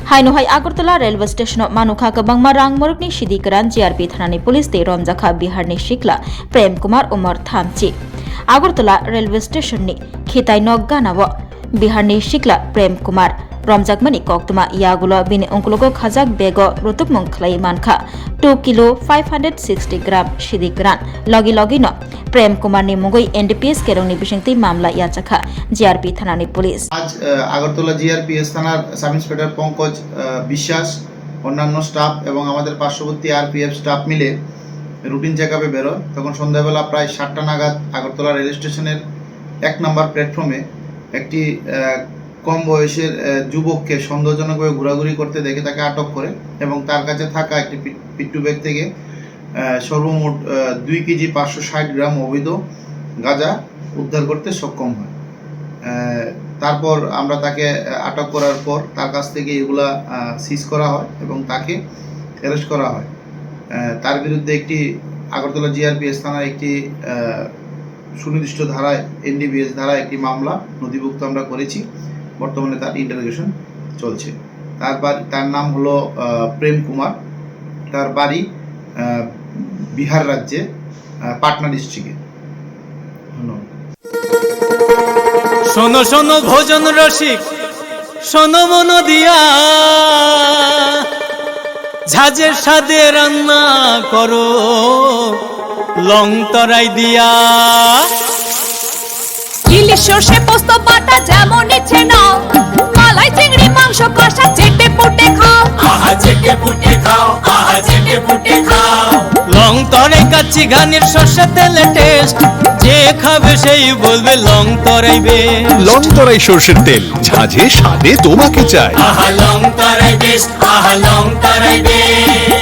हाइनुहाई Agartala railway station मानुखा गोबांमा रां मुरुगनि सिदिगोरान जिआरपि थानानि police दे रमजाखा बिहारनि सिख्ला Prem Kumar Umar थामची Agartala railway स्टेशननि खिताय नग गानाव बिहारनि सिख्ला प्रेम कुमार रमजाकमनि कक्तमा यागुलो बिनि अंकुलगो खाजाक बेगो रुतुक मंखलाई मानखा 2 किलो 560 ग्राम सिदिगोरान लगी लगी न प्रेम कुमार नि मुगै एनडीपीएस केरंनि बिशिंगति मामला याचाखा जिआरपি थानानि पुलिस आज আগরতলা জিআরপিএস থানার সাব ইন্সপেক্টর পঙ্কজ বিশ্বাস অন্যান্য স্টাফ এবং আমাদের পার্শ্ববর্তী আরপিএফ স্টাফ মিলে রুটিন চেকআপে বেরোয়। তখন সন্ধ্যাবেলা প্রায় 7টা নাগাদ আগরতলা রেল স্টেশনের 1 নম্বর প্ল্যাটফর্মে একটি কম বয়সের যুবককে সন্দেহজনকভাবে ঘোরাঘুরি করতে দেখে তাকে আটক করে এবং তার কাছে থাকা একটি পিট্টু ব্যাগ থেকে সর্বমোট 2 কেজি 560 গ্রাম অবৈধ গাঁজা উদ্ধার করতে সক্ষম হয়। তারপর আমরা তাকে আটক করার পর তার কাছ থেকে এগুলা সিজ করা হয় এবং তাকে অ্যারেস্ট করা হয়। তার বিরুদ্ধে একটি আগরতলা জিআরপিএস থানায় একটি সুনির্দিষ্ট ধারায় এনডিপিএস ধারায় একটি মামলা নথিভুক্ত আমরা করেছি। বর্তমানে তার ইন্টারোগেশন চলছে। তার নাম হলো প্রেম কুমার। তার বাড়ি বিহার রাজ্যে পাটনা ডিস্ট্রিক্টে। ধন্যবাদ। শোনো শোনো ভোজন রসিক, শোনো মন দিয়া, ঝাঁঝের স্বাদে রান্না করো লং তরাই দিয়া। ইলিশ সর্ষে পোস্ত বাটা যেমন ইচ্ছে নাও, মালাই চিংড়ি মাংস কষা চেটে পুটে খাও, আহা চেটে পুটে খাও, আহা চেটে পুটে খাও। লং তরাই কাচ্চি ঘানির সর্ষে তেলে টেস্ট, যে খাবে সেই বলবে লং তরাইবে। লং তরাই সর্ষের তেল, ঝাঁঝে স্বাদে তোমাকে চাই। আহা লং তরাই বেস্ট, আহা লং তরাই বেস্ট।